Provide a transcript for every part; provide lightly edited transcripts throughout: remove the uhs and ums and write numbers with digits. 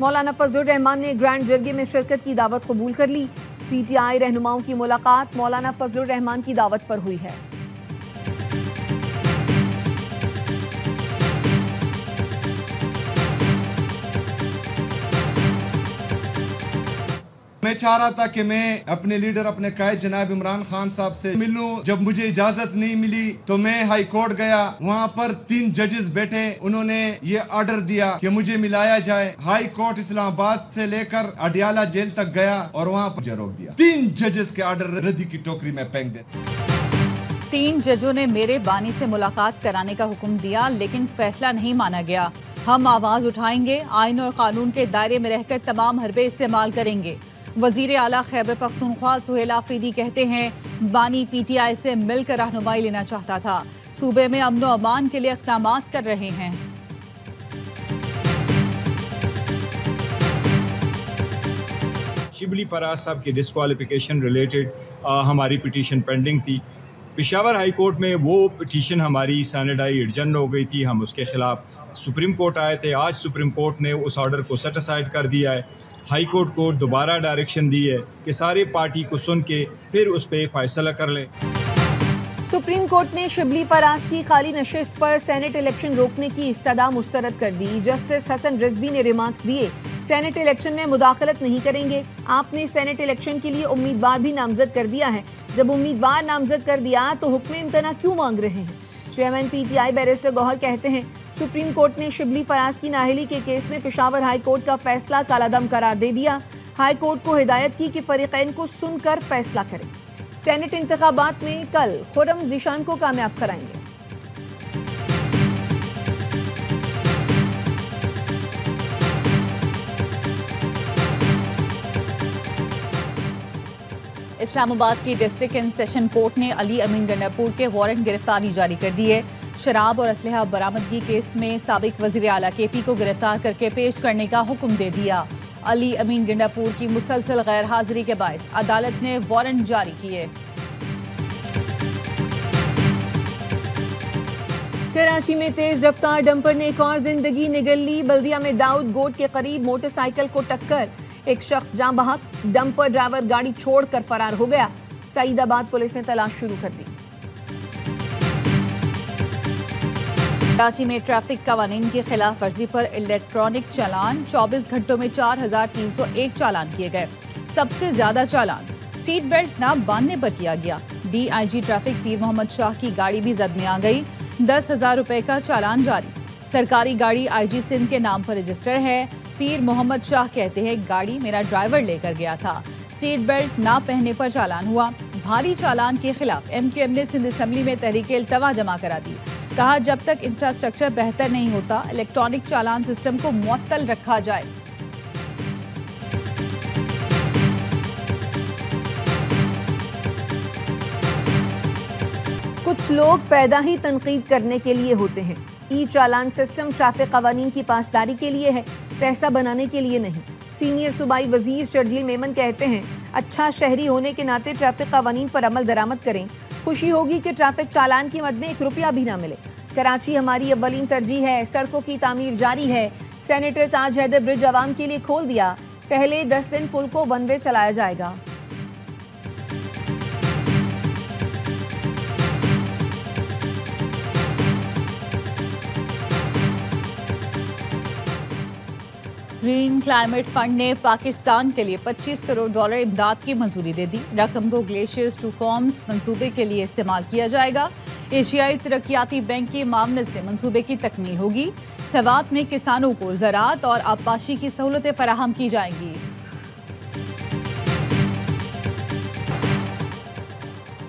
مولانا فضل الرحمان نے گرینڈ جرگے میں شرکت کی دعوت قبول کر لی۔ پی ٹی آئی رہنماؤں کی ملاقات مولانا فضل الرحمان کی دعوت پر ہوئی ہے۔ میں چاہ رہا تھا کہ میں اپنے لیڈر اپنے قائد جناب عمران خان صاحب سے ملوں، جب مجھے اجازت نہیں ملی تو میں ہائی کورٹ گیا، وہاں پر 3 ججز بیٹھے، انہوں نے یہ آرڈر دیا کہ مجھے ملایا جائے۔ ہائی کورٹ اسلام آباد سے لے کر اڈیالہ جیل تک گیا اور وہاں پر روک دیا۔ 3 ججز کے آرڈر ردی کی ٹوکری میں پھینک دے۔ 3 ججوں نے میرے بانی سے ملاقات کرانے کا حکم دیا لیکن فیصلہ نہیں مانا گیا۔ ہم آواز اٹھائیں گے، آئین اور قانون کے دائرے میں رہ کر تمام حربے استعمال کریں گے۔ وزیر اعلیٰ خیبر پختونخوا سہیل آفریدی کہتے ہیں بانی پی ٹی آئی سے مل کر رہنمائی لینا چاہتا تھا، صوبے میں امن و امان کے لیے اقدامات کر رہے ہیں۔ شبلی فراز صاحب کی ڈسکوالیفیکیشن ریلیٹڈ ہماری پٹیشن پینڈنگ تھی۔ پشاور ہائی کورٹ میں وہ پٹیشن ہماری سینیڈائی ایڈجن ہو گئی تھی، ہم اس کے خلاف سپریم کورٹ آئے تھے۔ آج سپریم کورٹ نے اس آرڈر کو سیٹ اسائڈ کر دیا ہے۔ ہائی کورٹ کو دوبارہ ڈائریکشن دی ہے کہ سارے پارٹی کو سن کے پھر اس پہ فیصلہ کر لیں۔ سپریم کورٹ نے شبلی فراز کی خالی نشست پر سینٹ الیکشن روکنے کی استدعا مسترد کر دی۔ جسٹس حسن رضوی نے ریمارکس دیے، سینٹ الیکشن میں مداخلت نہیں کریں گے۔ آپ نے سینٹ الیکشن کے لیے امیدوار بھی نامزد کر دیا ہے، جب امیدوار نامزد کر دیا تو حکم امتناع کیوں مانگ رہے ہیں؟ Chairman P T I barrister Gohar کہتے ہیں سپریم کورٹ نے شبلی فراز کی نااہلی کے کیس میں پشاور ہائی کورٹ کا فیصلہ کالعدم قرار دے دیا۔ ہائی کورٹ کو ہدایت کی کہ فریقین کو سن کر فیصلہ کریں۔ سینٹ انتخابات میں کل خرم ذیشان کو کامیاب کرائیں گے۔ اسلام آباد کی ڈسٹرکٹ اینڈ سیشن کورٹ نے علی امین گنڈاپور کے وارنٹ گرفتاری جاری کر دی ہے۔ شراب اور اسلحہ برآمدگی کیس میں سابق وزیر اعلیٰ کے پی کو گرفتار کر کے پیش کرنے کا حکم دے دیا۔ علی امین گنڈاپور کی مسلسل غیر حاضری کے باعث عدالت نے وارنٹ جاری کیے۔ کراچی میں تیز رفتار ڈمپر نے ایک اور زندگی نگل لی۔ بلدیہ میں داؤد گوٹ کے قریب موٹر سائیکل کو ٹکر، ایک شخص جاں بحق، ڈمپر ڈرائیور گاڑی چھوڑ کر فرار ہو گیا۔ سعید آباد پولیس نے تلاش شروع کر دی۔ کراچی میں ٹریفک قوانین کی خلاف ورزی پر الیکٹرانک چالان 24 گھنٹوں میں 4301 چالان کیے گئے۔ سب سے زیادہ چالان سیٹ بیلٹ نہ باندھنے پر کیا گیا۔ ڈی آئی جی ٹریفک پیر محمد شاہ کی گاڑی بھی زد میں آ گئی۔ 10,000 روپے کا چالان جاری۔ سرکاری گاڑی آئی جی سندھ کے نام پر رجسٹر ہے۔ پیر محمد شاہ کہتے ہیں گاڑی میرا ڈرائیور لے کر گیا تھا، سیٹ بیلٹ نہ پہننے پر چالان ہوا۔ بھاری چالان کے خلاف ایم کیو ایم نے سندھ اسمبلی میں تحریک التوا جمع کرا دی۔ کہا جب تک انفراسٹرکچر بہتر نہیں ہوتا الیکٹرانک چالان سسٹم کو معطل رکھا جائے۔ کچھ لوگ پیدا ہی تنقید کرنے کے لیے ہوتے ہیں۔ ای چالان سسٹم ٹریفک قوانین کی پاسداری کے لیے ہے، پیسہ بنانے کے لیے نہیں۔ سینئر صوبائی وزیر شرجیل میمن کہتے ہیں اچھا شہری ہونے کے ناطے ٹریفک قوانین پر عمل درآمد کریں، خوشی ہوگی کہ ٹریفک چالان کی مد میں 1 روپیہ بھی نہ ملے۔ کراچی ہماری اولین ترجیح ہے، سڑکوں کی تعمیر جاری ہے۔ سینیٹر تاج حیدر برج عوام کے لیے کھول دیا، پہلے 10 دن پل کو 1 وے چلایا جائے گا۔ گرین کلائمیٹ فنڈ نے پاکستان کے لیے $25 کروڑ امداد کی منظوری دے دی۔ رقم کو گلیشیئرز ٹو فارمز منصوبے کے لیے استعمال کیا جائے گا۔ ایشیائی ترقیاتی بینک کی معاونت سے منصوبے کی تکمیل ہوگی۔ سوات میں کسانوں کو زراعت اور آبپاشی کی سہولتیں فراہم کی جائیں گی۔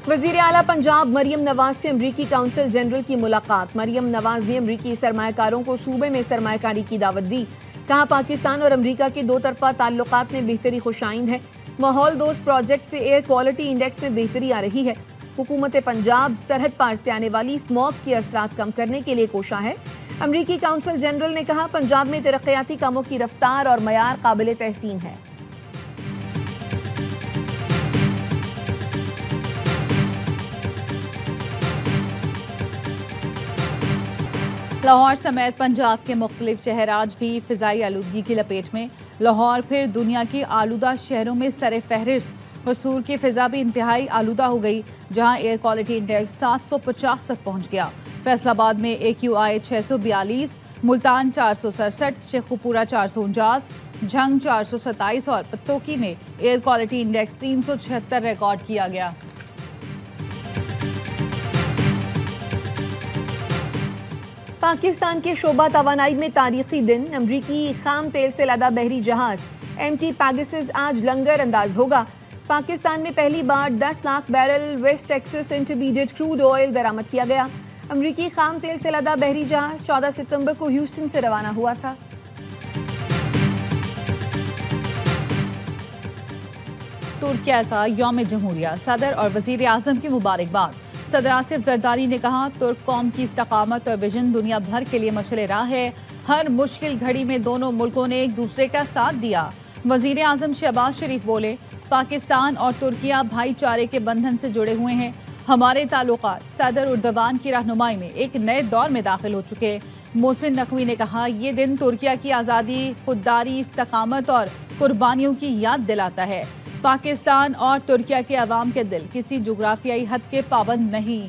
وزیر اعلیٰ پنجاب مریم نواز سے امریکی کونسل جنرل کی ملاقات۔ مریم نواز نے امریکی سرمایہ کاروں کو صوبے میں سرمایہ کاری کی دعوت دی۔ کہا پاکستان اور امریکہ کے 2 طرفہ تعلقات میں بہتری خوشائند ہے۔ ماحول دوست پروجیکٹ سے ایئر کوالٹی انڈیکس میں بہتری آ رہی ہے۔ حکومت پنجاب سرحد پار سے آنے والی اسموگ کے اثرات کم کرنے کے لیے کوشاں ہے۔ امریکی کونسل جنرل نے کہا پنجاب میں ترقیاتی کاموں کی رفتار اور معیار قابل تحسین ہے۔ لاہور سمیت پنجاب کے مختلف شہر آج بھی فضائی آلودگی کی لپیٹ میں. لاہور پھر دنیا کے آلودہ شہروں میں سر فہرست. قصور کی فضا بھی انتہائی آلودہ ہو گئی جہاں ایئر کوالٹی انڈیکس 750 تک پہنچ گیا. فیصل آباد میں AQI 642, ملتان 467, شیخوپورہ 449, جھنگ 427 اور پتوکی میں ایئر کوالٹی انڈیکس 376 ریکارڈ کیا گیا. پاکستان کے شعبہ توانائی میں تاریخی دن. امریکی خام تیل سے لدا بحری جہاز MT پیگسس آج لنگر انداز ہوگا. پاکستان میں پہلی بار 10 lakh barrel West Texas Intermediate crude oil درآمد کیا گیا. امریکی خام تیل سے لدا بحری جہاز 14 ستمبر کو ہیوسٹن سے روانہ ہوا تھا. ترکیہ کا یوم جمہوریہ. صدر اور وزیر اعظم کی مبارکباد. صدر آصف زرداری نے کہا ترک قوم کی استقامت اور ویژن دنیا بھر کے لیے مشعل راہ ہے. ہر مشکل گھڑی میں دونوں ملکوں نے ایک دوسرے کا ساتھ دیا. وزیر اعظم شہباز شریف بولے پاکستان اور ترکیہ بھائی چارے کے بندھن سے جڑے ہوئے ہیں. ہمارے تعلقات صدر اردوان کی رہنمائی میں ایک نئے دور میں داخل ہو چکے. محسن نقوی نے کہا یہ دن ترکیہ کی آزادی، خودداری، استقامت اور قربانیوں کی یاد دلاتا ہے. پاکستان اور ترکیہ کے عوام کے دل کسی جغرافیائی حد کے پابند نہیں.